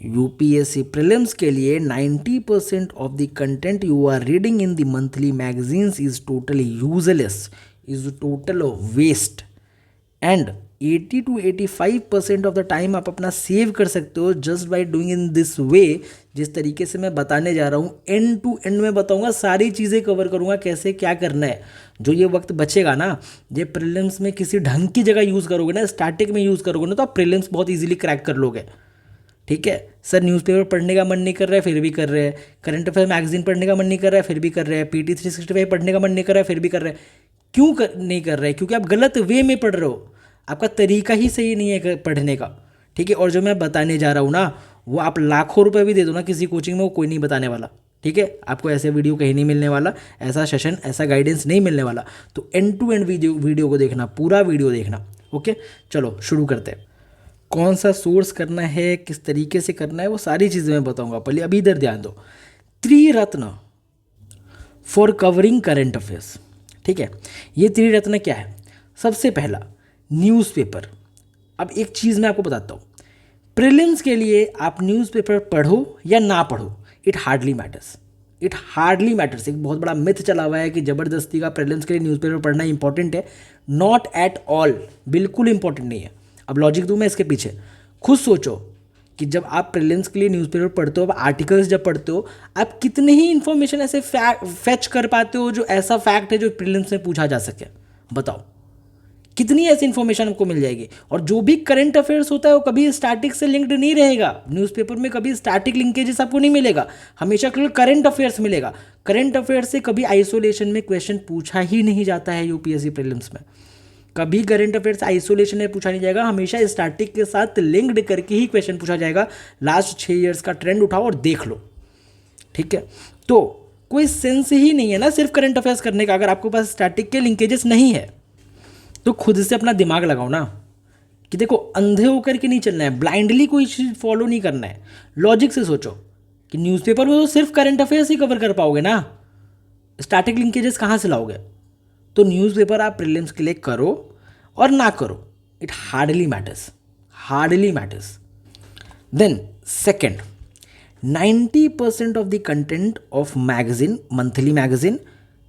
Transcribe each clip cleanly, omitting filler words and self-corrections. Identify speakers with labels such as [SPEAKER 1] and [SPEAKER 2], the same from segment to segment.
[SPEAKER 1] UPSC prelims के लिए 90% of the content you are reading in the monthly magazines is totally useless, is total waste, and 80 to 85% of the time आप अपना save कर सकते हो just by doing in this way. जिस तरीके से मैं बताने जा रहा हूँ, एंड टू एंड में बताऊंगा, सारी चीज़ें कवर करूंगा, कैसे क्या करना है। जो ये वक्त बचेगा ना, ये प्रीलिम्स में किसी ढंग की जगह यूज़ करोगे ना, स्टैटिक में यूज़ करोगे ना, तो आप प्रीलिम्स बहुत ईजिली क्रैक कर लोगे। ठीक है सर, न्यूज़पेपर पढ़ने का मन नहीं कर रहा है फिर भी कर रहे हैं, करंट अफेयर मैगजीन पढ़ने का मन नहीं कर रहा है फिर भी कर रहे हैं, पीटी 365 पढ़ने का मन नहीं कर रहा है फिर भी कर रहे हैं। क्यों नहीं कर रहे हैं? क्योंकि आप गलत वे में पढ़ रहे हो, आपका तरीका ही सही नहीं है पढ़ने का। ठीक है, और जो मैं बताने जा रहा हूँ ना, वो आप लाखों रुपए भी दे दो ना किसी कोचिंग में, वो कोई नहीं बताने वाला। ठीक है, आपको ऐसे वीडियो कहीं नहीं मिलने वाला, ऐसा सेशन, ऐसा गाइडेंस नहीं मिलने वाला। तो एंड टू एंड वीडियो को देखना, पूरा वीडियो देखना। ओके, चलो शुरू करते हैं। कौन सा सोर्स करना है, किस तरीके से करना है, वो सारी चीज़ें मैं बताऊंगा। पहले अभी इधर ध्यान दो, त्रिरत्न फॉर कवरिंग करंट अफेयर्स। ठीक है, ये त्रिरत्न क्या है? सबसे पहला न्यूज़पेपर। अब एक चीज़ मैं आपको बताता हूँ, प्रीलिम्स के लिए आप न्यूज़पेपर पढ़ो या ना पढ़ो, it hardly matters, it hardly matters. एक बहुत बड़ा मिथ चला हुआ है कि ज़बरदस्ती का प्रीलिम्स के लिए न्यूज़पेपर पढ़ना इंपॉर्टेंट है। नॉट एट ऑल, बिल्कुल इंपॉर्टेंट नहीं है। अब लॉजिक दूँ मैं इसके पीछे, खुद सोचो कि जब आप प्रीलिम्स के लिए न्यूज़पेपर पढ़ते हो, आप आर्टिकल्स जब पढ़ते हो, आप कितने ही इन्फॉर्मेशन ऐसे फैच कर पाते हो जो ऐसा फैक्ट है जो प्रीलिम्स में पूछा जा सके? बताओ, कितनी ऐसी इन्फॉर्मेशन आपको मिल जाएगी। और जो भी करंट अफेयर्स होता है वो कभी स्टैटिक से लिंक्ड नहीं रहेगा। न्यूज़पेपर में कभी स्टैटिक लिंकेजेस आपको नहीं मिलेगा, हमेशा केवल करंट अफेयर्स मिलेगा। करंट अफेयर्स से कभी आइसोलेशन में क्वेश्चन पूछा ही नहीं जाता है यूपीएससी प्रीलिम्स में। कभी करंट अफेयर्स आइसोलेशन में पूछा नहीं जाएगा, हमेशा स्टैटिक के साथ लिंक्ड करके ही क्वेश्चन पूछा जाएगा। लास्ट 6 ईयर्स का ट्रेंड उठाओ और देख लो। ठीक है, तो कोई सेंस ही नहीं है ना सिर्फ करंट अफेयर्स करने का, अगर आपके पास स्टैटिक के लिंकेजेस नहीं है तो खुद से अपना दिमाग लगाओ ना, कि देखो अंधे होकर के नहीं चलना है, ब्लाइंडली कोई चीज़ फॉलो नहीं करना है। लॉजिक से सोचो कि न्यूज़पेपर में तो सिर्फ करंट अफेयर्स ही कवर कर पाओगे ना, स्टैटिक लिंकेजेस कहाँ से लाओगे? तो न्यूज़पेपर आप प्रीलिम्स के लिए करो और ना करो, it hardly matters, hardly matters. Then second, 90% of the content of magazine, monthly magazine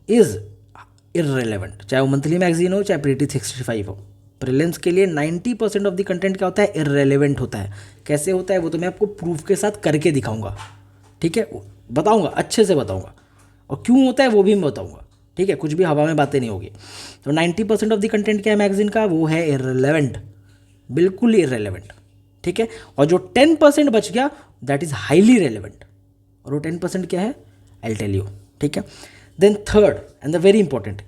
[SPEAKER 1] is irrelevant. चाहे वो मंथली मैगजीन हो, चाहे पीटी 365 हो, प्रीलिम्स के लिए 90% ऑफ द कंटेंट क्या होता है? इररेलेवेंट होता है। कैसे होता है वो तो मैं आपको प्रूफ के साथ करके दिखाऊंगा। ठीक है, बताऊंगा, अच्छे से बताऊंगा, और क्यों होता है वो भी मैं बताऊंगा। ठीक है, कुछ भी हवा में बातें नहीं होगी। तो 90% ऑफ द कंटेंट क्या है मैगजीन का? वो है इररेलेवेंट, बिल्कुल इररेलेवेंट। ठीक है, और जो 10% बच गया दैट इज हाईली रेलेवेंट। और वो 10% क्या है? I tell you. ठीक है, then third and the very important,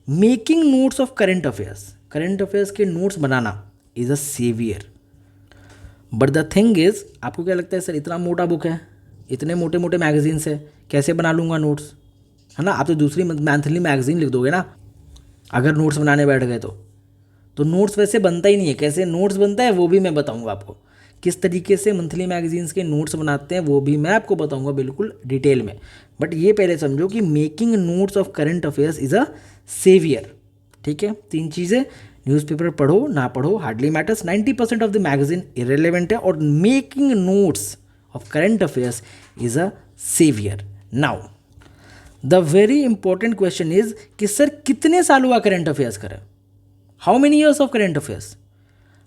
[SPEAKER 1] making notes of current affairs. Current affairs के नोट्स बनाना is a saviour. But the thing is, आपको क्या लगता है सर इतना मोटा बुक है, इतने मोटे मोटे मैगजीन्स है, कैसे बना लूँगा नोट्स? है ना, आप तो दूसरी मंथली मैगजीन लिख दोगे ना अगर नोट्स बनाने बैठ गए तो नोट्स वैसे बनता ही नहीं है। कैसे नोट्स बनता है वो भी मैं बताऊंगा आपको, किस तरीके से मंथली मैगजीन्स के नोट्स बनाते हैं वो भी मैं आपको बताऊंगा बिल्कुल डिटेल में। बट ये पहले समझो कि making notes of current affairs is a saviour. ठीक है, 3 चीज़ें, न्यूज़पेपर पढ़ो ना पढ़ो hardly matters, 90% of the magazine irrelevant है, और making notes of current affairs is a saviour. Now the very important question is कि सर कितने साल हुआ करंट अफेयर्स करें? How many years of current affairs?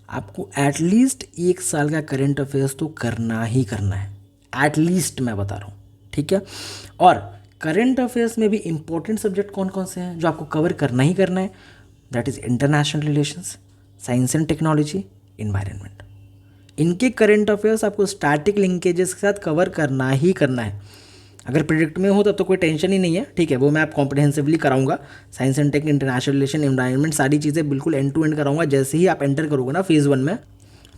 [SPEAKER 1] आपको एटलीस्ट 1 साल का करंट अफेयर्स तो करना ही करना है, एटलीस्ट मैं बता रहा हूँ। ठीक है, और करंट अफेयर्स में भी इंपॉर्टेंट सब्जेक्ट कौन कौन से हैं जो आपको कवर करना ही करना है? That is international relations, science and technology, environment. इनके करंट अफेयर्स आपको स्टैटिक लिंकेजेस के साथ कवर करना ही करना है। अगर प्रोजेक्ट में हो तब तो कोई टेंशन ही नहीं है। ठीक है, वो मैं आप कॉम्प्रिहेंसिवली कराऊंगा, science and tech, international relation, environment, सारी चीज़ें बिल्कुल एंड टू एंड कराऊंगा। जैसे ही आप एंटर करोगे ना फेज़ 1 में,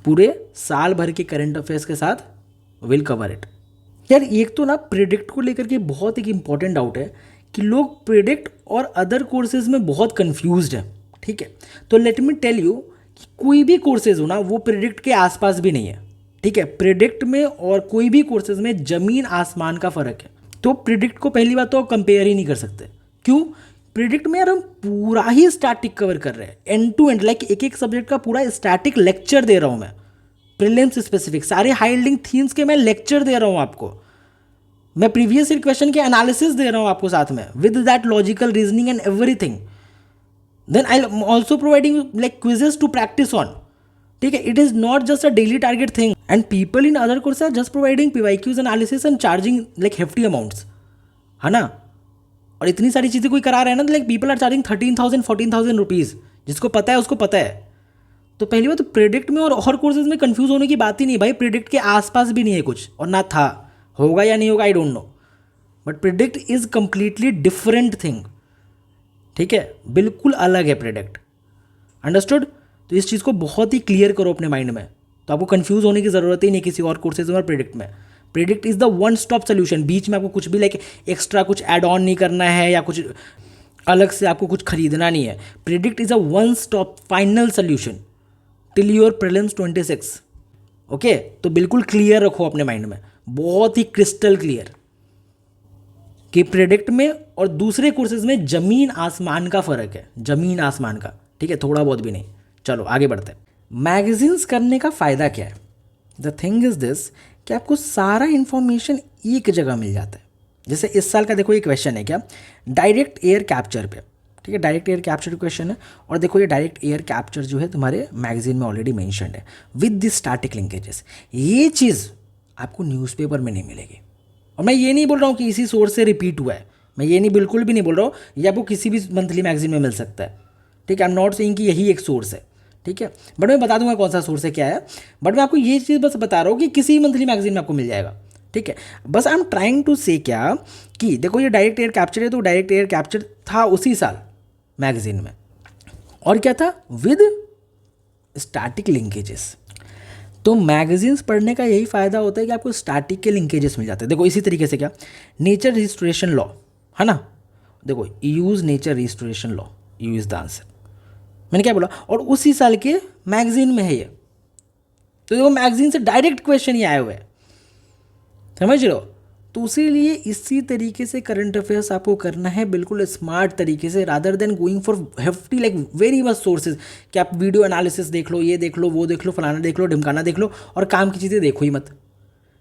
[SPEAKER 1] पूरे साल भर के करंट अफेयर्स के साथ विल कवर इट। यार एक तो ना प्रेडिक्ट को लेकर के बहुत एक इंपॉर्टेंट डाउट है कि लोग प्रेडिक्ट और अदर कोर्सेज में बहुत कन्फ्यूज्ड हैं। ठीक है, तो लेट मी टेल यू कि कोई भी कोर्सेज हो ना वो प्रेडिक्ट के आसपास भी नहीं है। ठीक है, प्रेडिक्ट में और कोई भी कोर्सेज में ज़मीन आसमान का फ़र्क है। तो प्रिडिक्ट को पहली बात तो कंपेयर ही नहीं कर सकते। क्यों? प्रिडिक्ट में यार हम पूरा ही स्टैटिक कवर कर रहे हैं, एंड टू एंड, लाइक एक एक सब्जेक्ट का पूरा स्टैटिक लेक्चर दे रहा हूँ मैं। प्रीलिम्स स्पेसिफिक, सारे हाई यील्डिंग थीम्स के मैं लेक्चर दे रहा हूँ आपको, मैं प्रीवियस ईयर क्वेश्चन के एनालिसिस दे रहा हूँ आपको साथ में with that logical reasoning and everything. Then I am also providing like quizzes to practice on. ठीक है, it is not just a daily target thing and people in other course are just providing PYQs analysis and charging like hefty amounts, है ना. और इतनी सारी चीज़ें कोई करा रहा है ना, like people are charging 13,000 14,000 rupees. जिसको पता है उसको पता है. तो पहली बात तो प्रेडिक्ट में और कोर्सेज में कंफ्यूज होने की बात ही नहीं भाई. प्रेडिक्ट के आसपास भी नहीं है कुछ, और ना था, होगा या नहीं होगा I don't know, but predict is completely different thing. ठीक है, बिल्कुल अलग है प्रेडिक्ट. अंडरस्टूड. तो इस चीज़ को बहुत ही क्लियर करो अपने माइंड में, तो आपको कंफ्यूज होने की ज़रूरत ही नहीं किसी और कोर्सेज में और प्रेडिक्ट में. Predict is the one stop solution. बीच में आपको कुछ भी लाइक एक्स्ट्रा कुछ ऐड ऑन नहीं करना है या कुछ अलग से आपको कुछ खरीदना नहीं है. Predict is a one stop final solution till your prelims 26. Okay, तो बिल्कुल क्लियर रखो अपने माइंड में, बहुत ही क्रिस्टल क्लियर कि प्रेडिक्ट में और दूसरे कोर्सेज में ज़मीन आसमान का फ़र्क है, ज़मीन आसमान का. ठीक है, थोड़ा बहुत भी नहीं. चलो आगे बढ़ते हैं. मैगजीन्स करने का फ़ायदा क्या है? द थिंग इज़ दिस कि आपको सारा इन्फॉर्मेशन एक जगह मिल जाता है. जैसे इस साल का देखो ये क्वेश्चन है क्या, डायरेक्ट एयर कैप्चर पे. ठीक है, डायरेक्ट एयर कैप्चर क्वेश्चन है, और देखो ये डायरेक्ट एयर कैप्चर जो है तुम्हारे मैगजीन में ऑलरेडी मेंशन्ड है विद द स्टैटिक लिंकेजेस. ये चीज़ आपको न्यूज़पेपर में नहीं मिलेगी. और मैं ये नहीं बोल रहा हूँ कि इसी सोर्स से रिपीट हुआ है, मैं ये नहीं, बिल्कुल भी नहीं बोल रहा हूँ. ये आपको किसी भी मंथली मैगजीन में मिल सकता है. ठीक है, आई एम नॉट सेइंग कि यही एक सोर्स है. ठीक है, बट मैं बता दूंगा कौन सा सोर्स है क्या है, बट मैं आपको ये चीज़ बस बता रहा हूँ कि किसी मंथली मैगजीन में आपको मिल जाएगा. ठीक है, बस आई एम ट्राइंग टू से क्या कि देखो ये डायरेक्ट एयर कैप्चर है, तो डायरेक्ट एयर कैप्चर था उसी साल मैगजीन में, और क्या था, विद स्टैटिक लिंकेजेस. तो मैगजीन्स पढ़ने का यही फ़ायदा होता है कि आपको स्टैटिक के लिंकेजेस मिल जाते हैं. देखो इसी तरीके से क्या, नेचर रिस्टोरेशन लॉ है ना, देखो use nature restoration law, you is the answer. मैंने क्या बोला, और उसी साल के मैगजीन में है ये. तो देखो मैगजीन से डायरेक्ट क्वेश्चन ही आए हुए हैं, समझ रहे हो. तो उसीलिए इसी तरीके से करंट अफेयर्स आपको करना है, बिल्कुल स्मार्ट तरीके से, rather than going for hefty like very much sources कि आप वीडियो एनालिसिस देख लो, ये देख लो, वो देख लो, फलाना देख लो, ढिमकाना देख लो, और काम की चीज़ें देखो ही मत,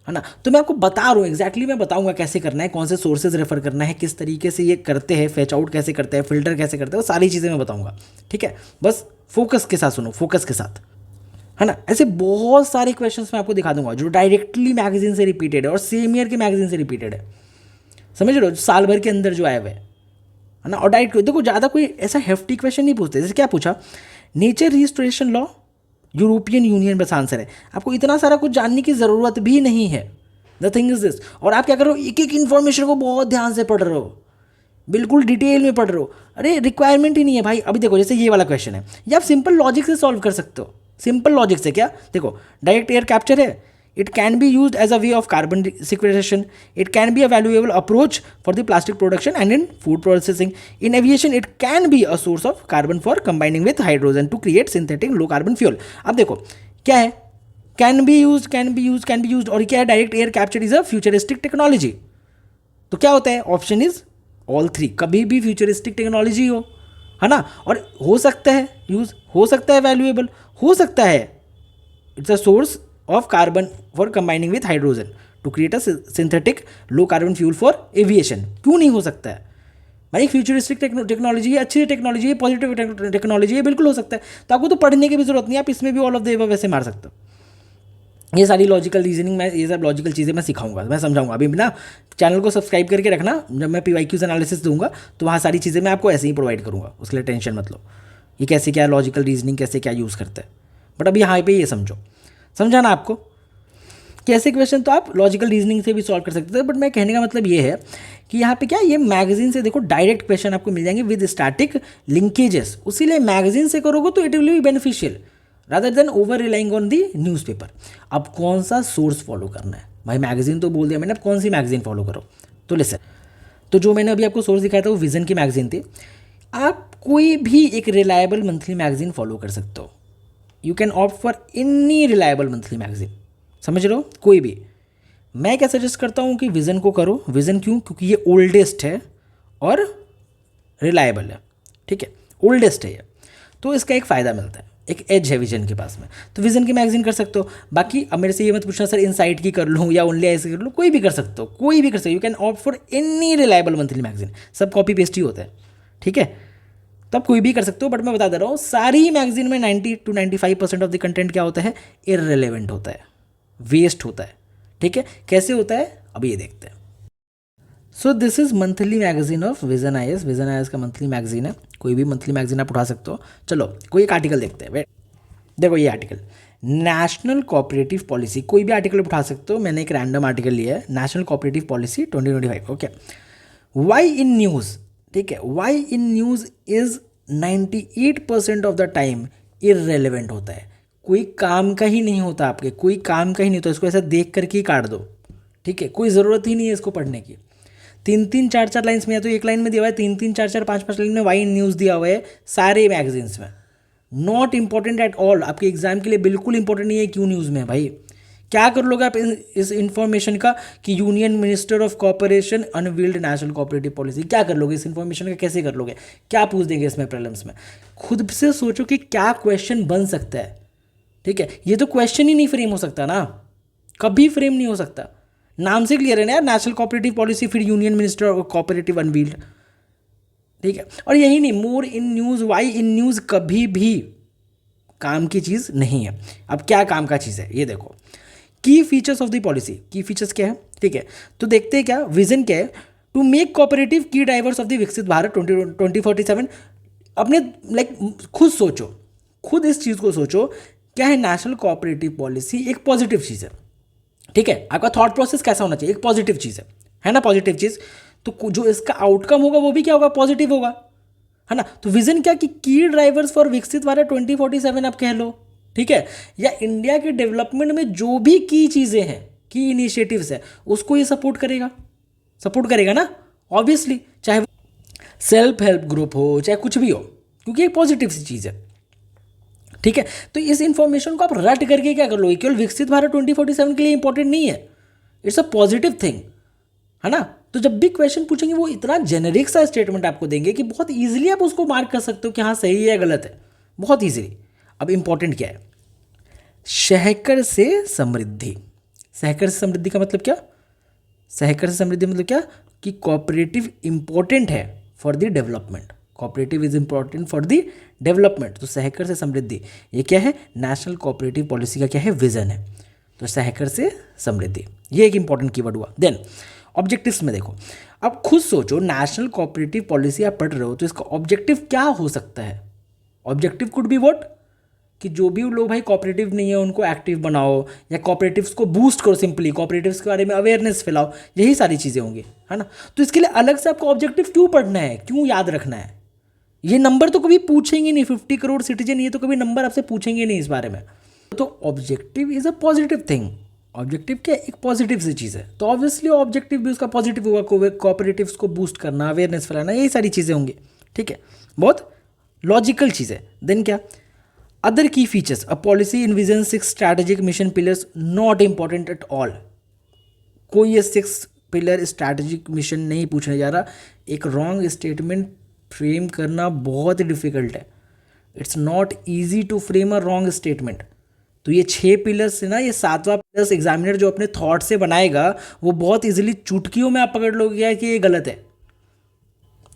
[SPEAKER 1] है ना. तो मैं आपको बता रहा हूँ एग्जैक्टली, मैं बताऊँगा कैसे करना है, कौन से सोर्सेज रेफर करना है, किस तरीके से ये करते हैं, फैच आउट कैसे करते हैं, फिल्टर कैसे करते हैं, वो सारी चीज़ें मैं बताऊँगा. ठीक है, बस फोकस के साथ सुनो, फोकस के साथ, है ना. ऐसे बहुत सारे क्वेश्चंस मैं आपको दिखा दूंगा जो डायरेक्टली मैगजीन से रिपीटेड है और सेम ईयर के मैगजीन से रिपीटेड है, समझ रहे हो, साल भर के अंदर जो आए हुए है ना. और डायरेक्ट देखो, ज़्यादा कोई ऐसा हेफ्टी क्वेश्चन नहीं पूछते. जैसे क्या पूछा, nature restoration law European union बस आंसर है. आपको इतना सारा कुछ जानने की ज़रूरत भी नहीं है. द थिंग इज दिस, और आप क्या करो, एक एक इन्फॉर्मेशन को बहुत ध्यान से पढ़ रहे हो, बिल्कुल डिटेल में पढ़ रहे हो. अरे रिक्वायरमेंट ही नहीं है भाई. अभी देखो जैसे ये वाला क्वेश्चन है, ये आप सिंपल लॉजिक से सॉल्व कर सकते हो. सिंपल लॉजिक से क्या, देखो डायरेक्ट एयर कैप्चर है, it can be used as a way of carbon sequestration, it can be a valuable approach for the plastic production and in food processing, in aviation it can be a source of carbon for combining with hydrogen to create synthetic low carbon fuel. अब देखो क्या है, can be use, can be use, can be use, और क्या है, direct air capture is a futuristic technology. तो क्या होता है, ऑप्शन इज ऑल थ्री, कभी भी फ्यूचरिस्टिक टेक्नोलॉजी हो, है ना. और हो सकता है यूज, हो सकता है वैल्यूएबल, हो सकता है it's a source of carbon for combining with hydrogen to create a synthetic low carbon fuel for aviation. क्यों नहीं हो सकता है भाई, फ्यूचरिस्टिक टेक्नोलॉजी है, अच्छी टेक्नोलॉजी है, पॉजिटिव टेक्नोलॉजी है, बिल्कुल हो सकता है. तो आपको तो पढ़ने की भी जरूरत नहीं है, आप इसमें भी ऑल ऑफ द एबव वैसे मार सकते हो. ये सारी लॉजिकल रीजनिंग, मैं ये सब लॉजिकल चीज़ें मैं सिखाऊंगा, मैं समझाऊंगा. अभी ना चैनल को सब्सक्राइब करके रखना, जब मैं PYQs एनालिसिस दूंगा तो वहाँ सारी चीज़ें मैं आपको ऐसे ही प्रोवाइड करूँगा, उसके लिए टेंशन मत लो. ये कैसे क्या लॉजिकल रीजनिंग कैसे क्या यूज़ करते हैं, बट अभी यहाँ पे ये समझो, समझा ना आपको, कि ऐसे क्वेश्चन तो आप लॉजिकल रीजनिंग से भी सॉल्व कर सकते थे. बट मैं कहने का मतलब ये है कि यहाँ पे क्या, ये मैगजीन से देखो डायरेक्ट क्वेश्चन आपको मिल जाएंगे विद स्टैटिक लिंकेजेस. उसीलिए मैगजीन से करोगे तो it will be beneficial rather than over relying on the newspaper. अब कौन सा सोर्स फॉलो करना है भाई, मैगजीन तो बोल दिया मैंने, अब कौन सी मैगजीन फॉलो करो. तो लिसन, तो जो मैंने अभी आपको सोर्स दिखाया था वो विजन की मैगजीन थी. आप कोई भी एक रिलायबल मंथली मैगजीन फॉलो कर सकते हो. You can opt for any reliable monthly magazine, समझ रहे हो, कोई भी. मैं क्या सजेस्ट करता हूँ कि विज़न को करो. विज़न क्यों, क्योंकि ये ओल्डेस्ट है और रिलायबल है. ठीक है, ओल्डेस्ट है ये, तो इसका एक फ़ायदा मिलता है. एक एज है विजन के पास में, तो विजन की मैगजीन कर सकते हो। बाकी अब मेरे से ये मत पूछना सर इनसाइट की कर लूँ या ओनली ऐसे कर लूँ, कोई भी कर सकते हो, कोई भी कर सकते हो। You can opt for any reliable monthly magazine, सब कॉपी पेस्ट ही होता है, ठीक है। तो आप कोई भी कर सकते हो, बट मैं बता दे रहा हूँ सारी मैगजीन में 90 to 95% ऑफ द कंटेंट क्या होता है, इररिलेवेंट होता है, वेस्ट होता है, ठीक है। कैसे होता है अब ये देखते हैं। So this is monthly magazine of vision I S. Vision I S का मंथली मैगजीन है, कोई भी मंथली मैगजीन आप उठा सकते हो। चलो कोई एक आर्टिकल देखते हैं। देखो ये आर्टिकल, नेशनल कोऑपरेटिव पॉलिसी, कोई भी आर्टिकल उठा सकते हो, मैंने एक रैंडम आर्टिकल लिया है, national cooperative policy 2025, okay. Why in news, ठीक है, why in news is 98% of the time irrelevant होता है, कोई काम का ही नहीं होता, आपके कोई काम का ही नहीं होता, इसको ऐसा देख करके ही काट दो, ठीक है, कोई ज़रूरत ही नहीं है इसको पढ़ने की। 3-3 4-4 लाइन्स में, या तो एक लाइन में दिया हुआ है, 3-3 4-4 5-5 लाइन में वाई इन न्यूज़ दिया हुआ है सारे मैगजीन्स में। नॉट इंपॉर्टेंट एट ऑल, आपके एग्जाम के लिए बिल्कुल इंपॉर्टेंट नहीं है क्यों न्यूज़ में भाई। क्या कर लोगे आप इस इंफॉर्मेशन का कि union minister of corporation unveiled national cooperative policy, क्या कर लोगे इस इंफॉर्मेशन का, कैसे कर लोगे, क्या पूछ देंगे इसमें प्रीलिम्स में। खुद से सोचो कि क्या क्वेश्चन बन सकता है, ठीक है। ये तो क्वेश्चन ही नहीं फ्रेम हो सकता ना, कभी फ्रेम नहीं हो सकता। नाम से क्लियर है ना यार, नेशनल कोऑपरेटिव पॉलिसी, फिर union minister of corporative unveiled, ठीक है। और यही नहीं, more in news, why in news कभी भी काम की चीज़ नहीं है। अब क्या काम का चीज़ है ये देखो, की फीचर्स ऑफ द पॉलिसी, की फीचर्स क्या है, ठीक है। तो देखते हैं क्या विजन क्या है, टू मेक कोऑपरेटिव की ड्राइवर्स ऑफ द विकसित भारत 2047। अपने लाइक खुद सोचो, खुद इस चीज़ को सोचो, क्या है नेशनल कोऑपरेटिव पॉलिसी एक पॉजिटिव चीज़ है, ठीक है। आपका थॉट प्रोसेस कैसा होना चाहिए, एक पॉजिटिव चीज़ है ना, पॉजिटिव चीज़, तो जो इसका आउटकम होगा वो भी क्या होगा, पॉजिटिव होगा, है ना। तो विजन क्या कि की ड्राइवर्स फॉर विकसित भारत 2047 आप कह लो, ठीक है। या इंडिया के डेवलपमेंट में जो भी की चीज़ें हैं, की इनिशिएटिव्स है, उसको ये सपोर्ट करेगा, सपोर्ट करेगा ना ऑब्वियसली, चाहे वो सेल्फ हेल्प ग्रुप हो चाहे कुछ भी हो, क्योंकि एक पॉजिटिव सी चीज़ है, ठीक है। तो इस इंफॉर्मेशन को आप रट करके क्या कर लोगे, केवल विकसित भारत 2047 के लिए इंपॉर्टेंट नहीं है, इट्स अ पॉजिटिव थिंग, है ना। तो जब भी क्वेश्चन पूछेंगे वो इतना जेनेरिक सा स्टेटमेंट आपको देंगे कि बहुत इजीली आप उसको मार्क कर सकते हो कि हाँ सही है या गलत है, बहुत इजीली। अब इंपॉर्टेंट क्या है, सहकर से समृद्धि। सहकर से समृद्धि का मतलब क्या, सहकर से समृद्धि मतलब क्या कि कोऑपरेटिव इंपॉर्टेंट है for the development, cooperative is important for the development. तो सहकर से समृद्धि ये क्या है, नेशनल कोऑपरेटिव पॉलिसी का क्या है, विजन है। तो सहकर से समृद्धि ये एक इंपॉर्टेंट कीवर्ड हुआ। देन ऑब्जेक्टिव्स में देखो, अब खुद सोचो, नेशनल कोऑपरेटिव पॉलिसी आप पढ़ रहे हो तो इसका ऑब्जेक्टिव क्या हो सकता है। ऑब्जेक्टिव कुड बी व्हाट, कि जो भी लोग भाई कोऑपरेटिव नहीं है उनको एक्टिव बनाओ, या कोऑपरेटिव्स को बूस्ट करो, सिंपली कोऑपरेटिव्स के बारे में अवेयरनेस फैलाओ, यही सारी चीज़ें होंगी, है ना। तो इसके लिए अलग से आपको ऑब्जेक्टिव क्यों पढ़ना है, क्यों याद रखना है, ये नंबर तो कभी पूछेंगे नहीं, 50 करोड़ सिटीजन, ये तो कभी नंबर आपसे पूछेंगे नहीं इस बारे में। तो objective is a positive thing, objective क्या एक पॉजिटिव सी चीज़ है, तो ऑब्वियसली ऑब्जेक्टिव भी उसका पॉजिटिव होगा, कोऑपरेटिव्स को बूस्ट करना, अवेयरनेस फैलाना, यही सारी चीज़ें होंगी, ठीक है। बहुत लॉजिकल चीज़ है। देन क्या, अदर की features, a policy इनविजन 6 strategic mission pillars, not important at all. कोई ये 6 पिलर स्ट्रैटेजिक मिशन नहीं पूछने जा रहा। एक रॉन्ग स्टेटमेंट फ्रेम करना बहुत डिफिकल्ट है, it's not easy to frame a wrong statement. तो ये 6 पिलर्स से ना, ये 7वां पिलर्स एग्जामिनर जो अपने थॉट से बनाएगा वो बहुत इजीली चुटकियों में आप पकड़ लोगे कि ये गलत है।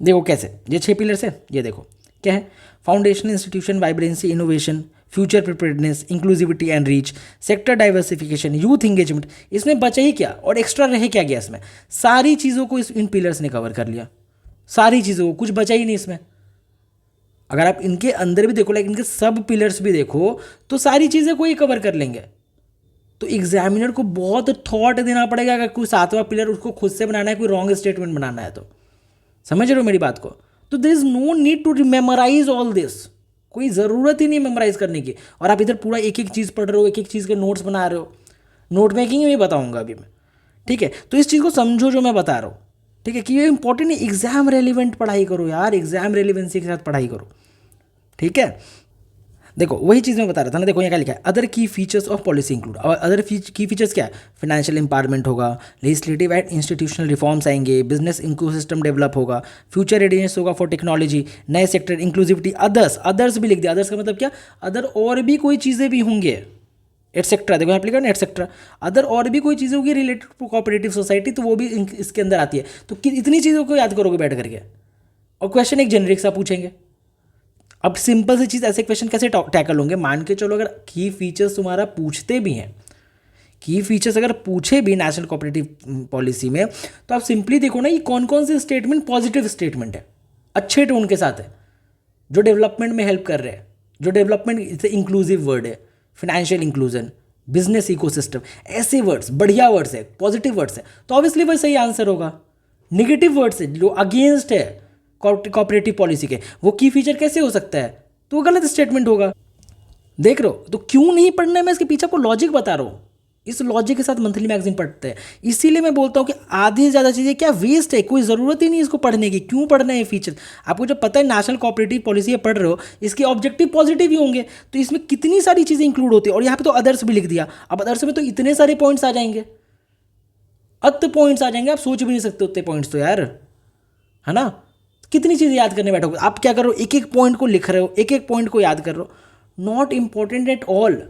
[SPEAKER 1] देखो कैसे, ये 6 पिलर्स है, ये देखो क्या है, foundation institution vibrancy innovation, future preparedness, inclusivity and reach, sector diversification, youth engagement. इसमें बचा ही क्या और एक्स्ट्रा रहे क्या गया इसमें, सारी चीज़ों को इन पिलर्स ने कवर कर लिया, सारी चीज़ों को, कुछ बचा ही नहीं इसमें। अगर आप इनके अंदर भी देखो, लाइक इनके सब पिलर्स भी देखो, तो सारी चीज़ें को ही कवर कर लेंगे। तो एग्जामिनर को बहुत थॉट देना पड़ेगा, अगर कोई 7वां पिलर उसको खुद से बनाना है, कोई रॉन्ग स्टेटमेंट बनाना है तो। समझ रहे हो मेरी बात को। तो there is no need to memorise all this, कोई ज़रूरत ही नहीं मेमोराइज करने की। और आप इधर पूरा एक एक चीज़ पढ़ रहे हो, एक एक चीज़ के नोट्स बना रहे हो, नोट मेकिंग में बताऊंगा अभी मैं, ठीक है। तो इस चीज़ को समझो जो मैं बता रहा हूँ, ठीक है, कि ये इंपॉर्टेंट है, एग्जाम रेलिवेंट पढ़ाई करो यार, एग्जाम रेलिवेंसी के साथ पढ़ाई करो, ठीक है। देखो वही चीज़ मैं बता रहा था ना, देखो यहाँ क्या लिखा है, अदर की फीचर्स ऑफ पॉलिसी इंक्लूड। और अदर की फीचर्स क्या है, फाइनेंशियल एम्पावरमेंट होगा, लेजिस्लेटिव एंड इंस्टीट्यूशनल रिफॉर्म्स आएंगे, बिजनेस इकोसिस्टम डेवलप होगा, फ्यूचर रेडीनेस होगा फॉर टेक्नोलॉजी, नए सेक्टर, इंक्लूसिविटी, अदर्स, अदर्स भी लिख दिया। अदर्स का मतलब क्या, अदर और भी कोई चीज़ें भी होंगे, एटसेट्रा। देखो यहाँ पे लिखा ना एटसेट्रा, अदर और भी कोई चीज़ें होगी रिलेटेड टू कोऑपरेटिव सोसाइटी, तो वो भी इसके अंदर आती है। तो इतनी चीज़ों को याद करोगे बैठ करके, और क्वेश्चन एक जेनरिक सा पूछेंगे। अब सिंपल सी चीज़, ऐसे क्वेश्चन कैसे टैकल होंगे, मान के चलो अगर की फीचर्स तुम्हारा पूछते भी हैं, की फीचर्स अगर पूछे भी नेशनल कोऑपरेटिव पॉलिसी में, तो आप सिंपली देखो ना ये कौन कौन से स्टेटमेंट पॉजिटिव स्टेटमेंट है, अच्छे टोन के साथ है, जो डेवलपमेंट में हेल्प कर रहे हैं, जो डेवलपमेंट इंक्लूसिव वर्ड है, फाइनेंशियल इंक्लूजन, बिजनेस इकोसिस्टम, ऐसे वर्ड्स बढ़िया वर्ड्स है, पॉजिटिव वर्ड्स है, तो ऑब्वियसली वही सही आंसर होगा। निगेटिव वर्ड्स है जो अगेंस्ट है कोऑपरेटिव पॉलिसी के, वो की फीचर कैसे हो सकता है, तो वो गलत स्टेटमेंट होगा। देख रहे हो, तो क्यों नहीं पढ़ना है, मैं इसके पीछे आपको लॉजिक बता रहा हूँ। इस लॉजिक के साथ मंथली मैगजीन पढ़ते हैं, इसीलिए मैं बोलता हूँ कि आधी से ज़्यादा चीज़ें क्या वेस्ट है, कोई ज़रूरत ही नहीं इसको पढ़ने की। क्यों पढ़ना है फीचर, आपको जब पता है नेशनल कोऑपरेटिव पॉलिसी पढ़ रहे हो, इसके ऑब्जेक्टिव पॉजिटिव ही होंगे, तो इसमें कितनी सारी चीज़ें इंक्लूड होती है। और यहाँ पे तो अदर्स भी लिख दिया, अब अदर्स में तो इतने सारे पॉइंट्स आ जाएंगे, पॉइंट्स आ जाएंगे, आप सोच भी नहीं सकते उतने पॉइंट्स तो यार, है ना। कितनी चीज़ें याद करने बैठोगे, आप क्या कर रहे हो, एक एक पॉइंट को लिख रहे हो, एक एक पॉइंट को याद कर रहे हो, not important at all.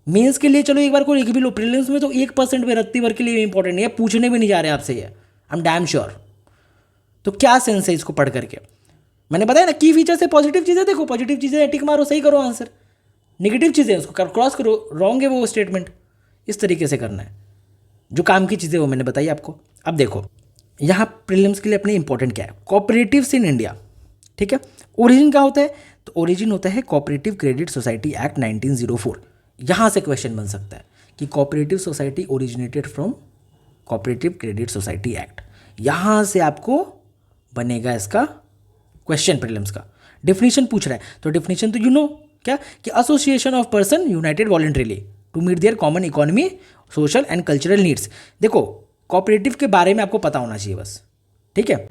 [SPEAKER 1] Mains के लिए चलो एक बार को लिख भी लो, प्रीलिम्स में तो 1% में रत्ती भर के लिए इंपॉर्टेंट नहीं है, पूछने भी नहीं जा रहे आपसे ये, आई एम डैम श्योर। तो क्या सेंस है इसको पढ़ करके, मैंने बताया ना की फीचर से पॉजिटिव चीज़ें देखो, पॉजिटिव चीज़ें टिक मारो, सही करो आंसर, नेगेटिव चीज़ें उसको क्रॉस करो, रॉन्ग है वो स्टेटमेंट, इस तरीके से करना है। जो काम की चीज़ें वो मैंने बताई आपको। अब देखो यहाँ प्रीलिम्स के लिए अपने इंपॉर्टेंट क्या है, कोऑपरेटिव्स इन इंडिया, ठीक है। ओरिजिन क्या होता है, तो ओरिजिन होता है कोऑपरेटिव क्रेडिट सोसाइटी एक्ट 1904। यहाँ से क्वेश्चन बन सकता है कि cooperative society originated from cooperative credit society act, यहाँ से आपको बनेगा इसका क्वेश्चन प्रीलिम्स का। डेफिनेशन पूछ रहा है, तो डेफिनेशन तो यू नो क्या, कि association of person united voluntarily to meet their common economy, social and cultural needs. देखो कोऑपरेटिव के बारे में आपको पता होना चाहिए बस, ठीक है।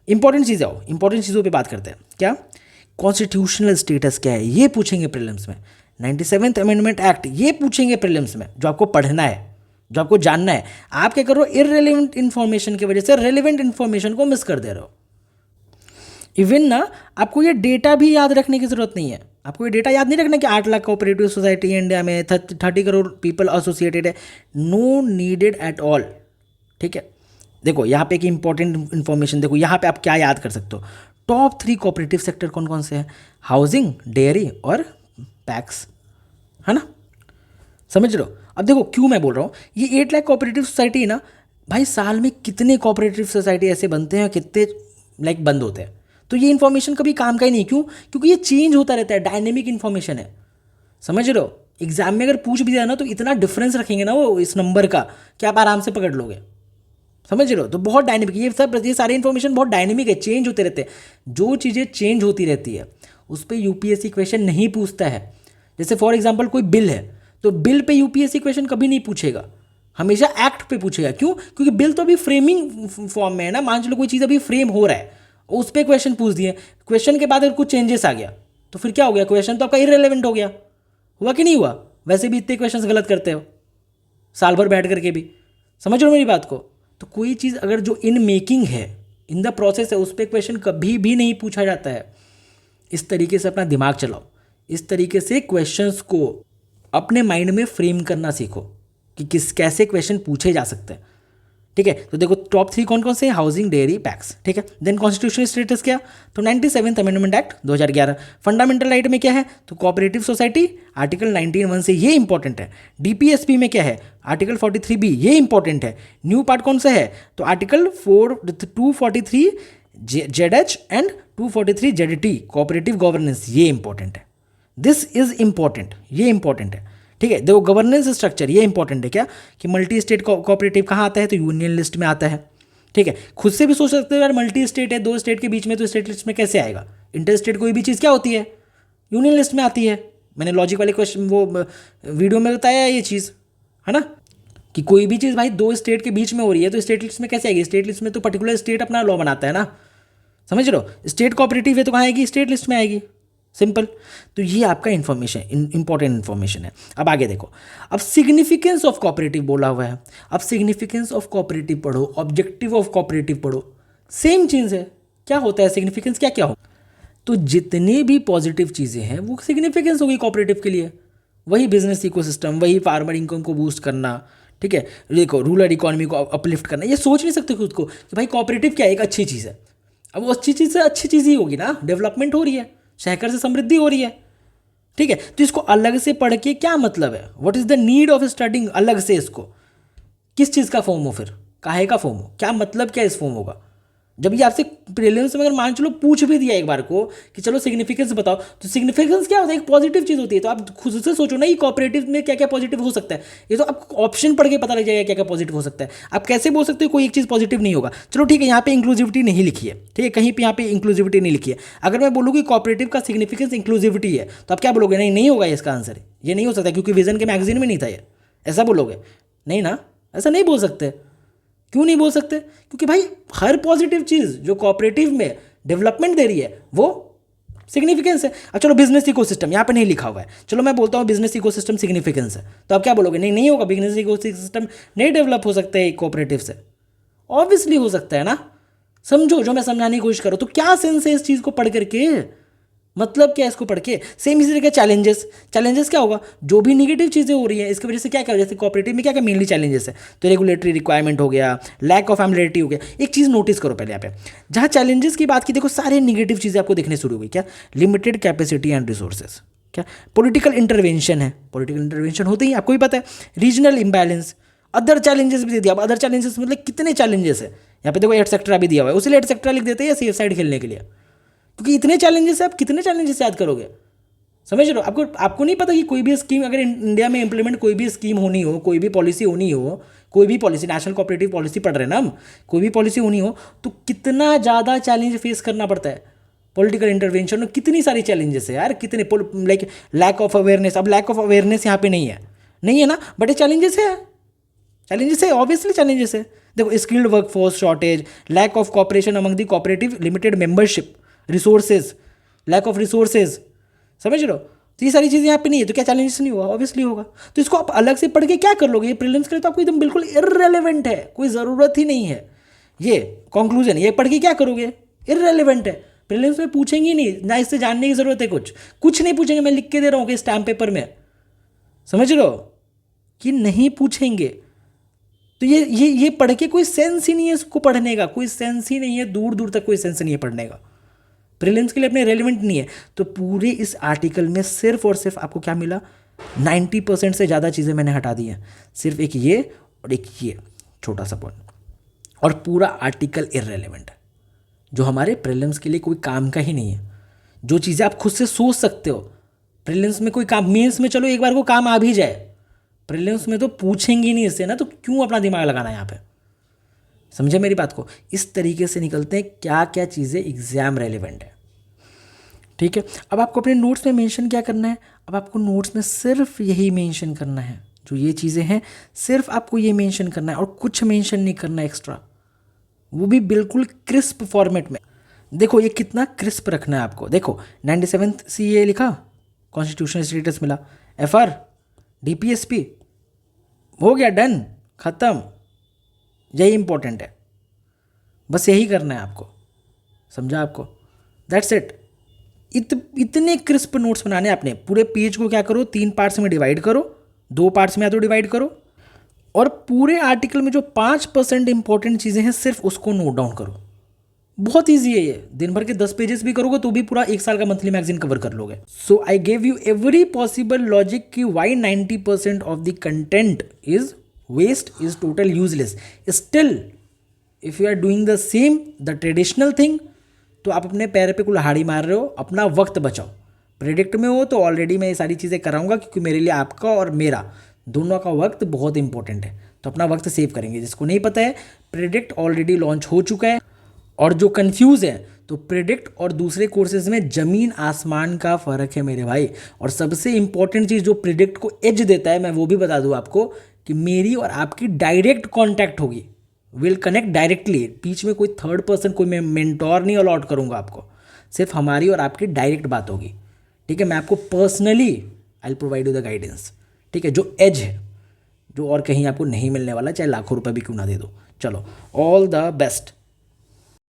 [SPEAKER 1] इंपॉर्टेंट चीज़ आओ, इंपॉर्टेंट चीज़ों पे बात करते हैं। क्या कॉन्स्टिट्यूशनल स्टेटस क्या है, ये पूछेंगे प्रीलिम्स में। 97th अमेंडमेंट एक्ट, ये पूछेंगे प्रीलिम्स में, जो आपको पढ़ना है, जो आपको जानना है। आप क्या करो, इररिलेवेंट इन्फॉर्मेशन की वजह से रेलिवेंट इन्फॉर्मेशन को मिस कर दे रहे हो। इवन ना आपको ये डेटा भी याद रखने की जरूरत नहीं है, आपको ये डेटा याद नहीं रखना कि 8 लाख कोऑपरेटिव सोसाइटी इंडिया में 30 करोड़ पीपल एसोसिएटेड है, नो नीडेड एट ऑल, ठीक है। देखो यहाँ पे एक इंपॉर्टेंट इन्फॉर्मेशन, देखो यहाँ पे आप क्या याद कर सकते हो, टॉप 3 कोऑपरेटिव सेक्टर कौन कौन से हैं, हाउसिंग, डेयरी और पैक्स, है ना, समझ रहे हो। अब देखो क्यों मैं बोल रहा हूँ, ये 8 लाख कोऑपरेटिव सोसाइटी है ना भाई, साल में कितने कोऑपरेटिव सोसाइटी ऐसे बनते हैं, कितने लाइक बंद होते हैं, तो ये इन्फॉर्मेशन कभी काम का ही नहीं। क्यों, क्योंकि ये चेंज होता रहता है, डायनेमिक इन्फॉर्मेशन है, समझ रहे हो। एग्जाम में अगर पूछ भी दिया ना, तो इतना डिफरेंस रखेंगे ना वो इस नंबर का, कि आप आराम से पकड़ लोगे, समझ रहे हो। तो बहुत डायनेमिक, ये सारी इन्फॉर्मेशन बहुत डायनेमिक है, चेंज होते रहते हैं। जो चीज़ें चेंज होती रहती है उस पर यूपीएससी क्वेश्चन नहीं पूछता है। जैसे फॉर एग्जांपल कोई बिल है, तो बिल पे यूपीएससी क्वेश्चन कभी नहीं पूछेगा, हमेशा एक्ट पे पूछेगा। क्यों, क्योंकि बिल तो अभी फ्रेमिंग फॉर्म में है ना, मान चलो कोई चीज़ अभी फ्रेम हो रहा है, उस पर क्वेश्चन पूछ दिए, क्वेश्चन के बाद अगर कुछ चेंजेस आ गया तो फिर क्या हो गया, क्वेश्चन तो आपका इररिलेवेंट हो गया। हुआ कि नहीं हुआ, वैसे भी इतने क्वेश्चन गलत करते हो साल भर बैठ करके भी, समझ लो मेरी बात को। तो कोई चीज़ अगर जो इन मेकिंग है, इन द प्रोसेस है, उस पर क्वेश्चन कभी भी नहीं पूछा जाता है। इस तरीके से अपना दिमाग चलाओ, इस तरीके से क्वेश्चंस को अपने माइंड में फ्रेम करना सीखो कि कैसे क्वेश्चन पूछे जा सकते हैं, ठीक है। तो देखो टॉप 3 कौन कौन से हैं, हाउसिंग, डेयरी, पैक्स, ठीक है। देन कॉन्स्टिट्यूशनल स्टेटस क्या, तो 97th amendment act 2011। Fundamental right में क्या है, तो कोऑपरेटिव सोसाइटी आर्टिकल 19(1) से, ये इंपॉर्टेंट है। डीपीएसपी में क्या है, आर्टिकल 43B, ये इंपॉर्टेंट है। न्यू पार्ट कौन सा है, तो article 243 ZH and 243 ZT, cooperative governance, ये इंपॉर्टेंट है। दिस इज इंपॉर्टेंट, ये इंपॉर्टेंट है, ठीक है। देखो गवर्नेंस स्ट्रक्चर, ये इंपॉर्टेंट है क्या, कि मल्टी स्टेट कोऑपरेटिव कहाँ आता है, तो यूनियन लिस्ट में आता है, ठीक है। खुद से भी सोच सकते हो यार, मल्टी स्टेट है, 2 स्टेट के बीच में, तो स्टेट लिस्ट में कैसे आएगा। इंटर स्टेट कोई भी चीज़ क्या होती है, यूनियन लिस्ट में आती है। मैंने लॉजिक वाले क्वेश्चन वो वीडियो में बताया ये चीज़, है ना, कि कोई भी चीज़ भाई 2 स्टेट के बीच में हो रही है तो स्टेट लिस्ट में कैसे आएगी। स्टेट लिस्ट में तो पर्टिकुलर स्टेट अपना लॉ बनाता है ना, समझ लो। स्टेट कोऑपरेटिव है तो कहाँ आएगी, स्टेट लिस्ट में आएगी, सिंपल। तो ये आपका इन्फॉर्मेशन, इंपॉर्टेंट इन्फॉर्मेशन है। अब आगे देखो, अब सिग्निफिकेंस ऑफ कोऑपरेटिव बोला हुआ है। अब सिग्निफिकेंस ऑफ कोऑपरेटिव पढ़ो, ऑब्जेक्टिव ऑफ कोऑपरेटिव पढ़ो, सेम चीज़ है। क्या होता है सिग्निफिकेंस, क्या क्या हो, तो जितनी भी पॉजिटिव चीज़ें हैं वो सिग्निफिकेंस होगी कोऑपरेटिव के लिए। वही बिजनेस इकोसिस्टम, वही फार्मर इनकम को बूस्ट करना, ठीक है, देखो रूरल इकोनॉमी को अपलिफ्ट करना। ये सोच नहीं सकते खुद को कि भाई कोऑपरेटिव क्या है, एक अच्छी चीज़ है। अब वो अच्छी चीज़ से अच्छी चीज़ ही होगी ना, डेवलपमेंट हो रही है, शहर से समृद्धि हो रही है, ठीक है। तो इसको अलग से पढ़ के क्या मतलब है, what is the need of studying अलग से इसको, किस चीज़ का फॉर्म हो, फिर काहे का फॉर्म हो, क्या मतलब क्या इस फॉर्म होगा। जब ये आपसे प्रीलिम्स में अगर मान चलो पूछ भी दिया एक बार को कि चलो सिग्निफिकेंस बताओ, तो सिग्निफिकेंस क्या होता है, एक पॉजिटिव चीज़ होती है। तो आप खुद से सोचो ना, ये कोऑपरेटिव में क्या क्या पॉजिटिव हो सकता है। ये तो आपको ऑप्शन पढ़ के पता लग जाएगा क्या क्या पॉजिटिव हो सकता है। आप कैसे बोल सकते हो कोई एक चीज़ पॉजिटिव नहीं होगा। चलो ठीक है, यहाँ पे इंक्लूसिविटी नहीं लिखी है, ठीक है, कहीं पे यहाँ पे इंक्लूसिविटी नहीं लिखी है। अगर मैं बोलूँ कि कोऑपरेटिव का सिग्निफिकेंस इंक्लूसिविटी है, तो आप क्या बोलोगे, नहीं नहीं होगा इसका आंसर, ये नहीं हो सकता क्योंकि विजन के मैगजीन में नहीं था ये, ऐसा बोलोगे। नहीं ना, ऐसा नहीं बोल सकते। क्यों नहीं बोल सकते, क्योंकि भाई हर पॉजिटिव चीज़ जो कोऑपरेटिव में डेवलपमेंट दे रही है वो सिग्निफिकेंस है। अब चलो बिजनेस इकोसिस्टम यहाँ पे नहीं लिखा हुआ है, चलो मैं बोलता हूँ बिजनेस इकोसिस्टम सिग्निफिकेंस है, तो आप क्या बोलोगे, नहीं नहीं होगा, बिजनेस इकोसिस्टम नहीं डेवलप हो सकता है कोऑपरेटिव से। ऑब्वियसली हो सकता है ना। समझो जो मैं समझाने की कोशिश करूँ, तो क्या सेंस है इस चीज़ को पढ़ करके, मतलब क्या है इसको पढ़ के। सेम इसी तरह चैलेंजेस, चैलेंजेस क्या होगा, जो भी निगेटिव चीज़ें हो रही है इसकी वजह से क्या क्या, जैसे कोऑपरेटिव में क्या क्या मेनली चैलेंजेस है, तो रेगुलेटरी रिक्वायरमेंट हो गया, लैक ऑफ फैमिलियरिटी हो गया। एक चीज़ नोटिस करो पहले यहाँ पे, जहाँ चैलेंजेस की बात की, देखो सारे निगेटिव चीज़ें आपको दिखने शुरू हुई। क्या, लिमिटेड कैपेसिटी एंड रिसोर्सेज, क्या पॉलिटिकल इंटरवेंशन है, पॉलिटिकल इंटरवेंशन होते ही आपको ही पता है, रीजनल इम्बैलेंस, अदर चैलेंजेस भी दे दिया। अब अदर चैलेंजेस मतलब कितने चैलेंजेस है, यहाँ पे देखो एटसेट्रा भी दिया हुआ है, उसी एटसेट्रा लिख देते हैं सेफ साइड खेलने के लिए, क्योंकि इतने चैलेंजेस है, आप कितने चैलेंजेस याद करोगे। समझ रहे हो, आपको नहीं पता कि कोई भी स्कीम अगर इंडिया में इंप्लीमेंट, कोई भी स्कीम होनी हो, कोई भी पॉलिसी होनी हो, कोई भी पॉलिसी, नेशनल कोऑपरेटिव पॉलिसी पढ़ रहे हैं ना हम, कोई भी पॉलिसी होनी हो तो कितना ज़्यादा चैलेंज फेस करना पड़ता है। पॉलिटिकल इंटरवेंशन में कितनी सारी चैलेंजेस है यार, कितने, लाइक लैक ऑफ अवेयरनेस। अब लैक ऑफ अवेयरनेस यहाँ पे नहीं है, नहीं है ना, बट ये चैलेंजेस है, चैलेंजेस है, ऑब्वियसली चैलेंजेस है। देखो skilled workforce shortage, lack of cooperation among the cooperative limited membership, resources, lack of resources, समझ रहे हो। तो ये सारी चीज़ें यहाँ पे नहीं है, तो क्या चैलेंजेस नहीं हुआ, ऑब्वियसली होगा। तो इसको आप अलग से पढ़ के क्या कर लोगे, ये प्रीलिम्स के लिए तो आपको एकदम बिल्कुल इररेलेवेंट है, कोई ज़रूरत ही नहीं है। ये कंक्लूजन, ये पढ़ के क्या करोगे, इररेलेवेंट है, प्रीलिम्स में पूछेंगे ही नहीं ना, इससे जानने की ज़रूरत है, कुछ नहीं पूछेंगे। मैं लिख के दे रहा हूँ कि स्टैम्प पेपर में, समझ रहे हो, कि नहीं पूछेंगे। तो ये पढ़ के कोई सेंस ही नहीं है, इसको पढ़ने का कोई सेंस ही नहीं है, दूर दूर तक कोई सेंस नहीं है पढ़ने का, प्रीलिम्स के लिए अपने रेलिवेंट नहीं है। तो पूरे इस आर्टिकल में सिर्फ और सिर्फ आपको क्या मिला, 90% से ज़्यादा चीज़ें मैंने हटा दी हैं, सिर्फ एक ये और एक ये छोटा सा पॉइंट, और पूरा आर्टिकल इररेलेवेंट है, जो हमारे प्रीलिम्स के लिए कोई काम का ही नहीं है। जो चीज़ें आप खुद से सोच सकते हो, प्रीलिम्स में कोई काम, मेंस में चलो एक बार को काम आ भी जाए, प्रीलिम्स में तो पूछेंगे नहीं इससे ना, तो क्यों अपना दिमाग लगाना यहाँ पे। समझे मेरी बात को, इस तरीके से निकलते हैं क्या क्या चीज़ें एग्जाम रेलिवेंट है, ठीक है। अब आपको अपने नोट्स में मेंशन क्या करना है, अब आपको नोट्स में सिर्फ यही मेंशन करना है, जो ये चीज़ें हैं सिर्फ आपको ये मेंशन करना है, और कुछ मेंशन नहीं करना एक्स्ट्रा, वो भी बिल्कुल क्रिस्प फॉर्मेट में। देखो ये कितना क्रिस्प रखना है आपको। देखो 97 CA लिखा, कॉन्स्टिट्यूशनल स्टेटस मिला, FR DPSP हो गया, डन, ख़त्म, यही इंपॉर्टेंट है, बस यही करना है आपको, समझा आपको, दैट्स इट। इतने क्रिस्प नोट्स बनाने आपने, पूरे पेज को क्या करो, 3 पार्ट्स में डिवाइड करो, 2 पार्ट्स में या तो डिवाइड करो, और पूरे आर्टिकल में जो 5% इंपॉर्टेंट चीज़ें हैं सिर्फ उसको नोट डाउन करो। बहुत ईजी है ये, दिन भर के 10 पेजेस भी करोगे तो भी पूरा 1 साल का मंथली मैगजीन कवर कर लोगे। So I gave you every possible logic कि why 90% of the content is waste, is total useless. Still if you are doing the same the traditional thing, तो आप अपने पैर पे कुल्हाड़ी मार रहे हो, अपना वक्त बचाओ। प्रेडिक्ट में हो तो ऑलरेडी मैं ये सारी चीज़ें कराऊंगा, क्योंकि मेरे लिए आपका और मेरा दोनों का वक्त बहुत इंपॉर्टेंट है, तो अपना वक्त सेव करेंगे। जिसको नहीं पता है, प्रेडिक्ट ऑलरेडी लॉन्च हो चुका है, और जो कंफ्यूज है तो प्रेडिक्ट और दूसरे कोर्सेज में ज़मीन आसमान का फ़र्क है मेरे भाई। और सबसे इंपॉर्टेंट चीज़ जो प्रेडिक्ट को एज देता है, मैं वो भी बता दूँ आपको, कि मेरी और आपकी डायरेक्ट कॉन्टैक्ट होगी, विल कनेक्ट डायरेक्टली, बीच में कोई थर्ड पर्सन, कोई मैं मेंटोर नहीं अलॉट करूँगा आपको, सिर्फ हमारी और आपकी डायरेक्ट बात होगी, ठीक है, मैं आपको personally I provide you the guidance, ठीक है, जो एज है, जो और कहीं आपको नहीं मिलने वाला, चाहे लाखों रुपए भी क्यों ना दे दो। चलो, ऑल द बेस्ट।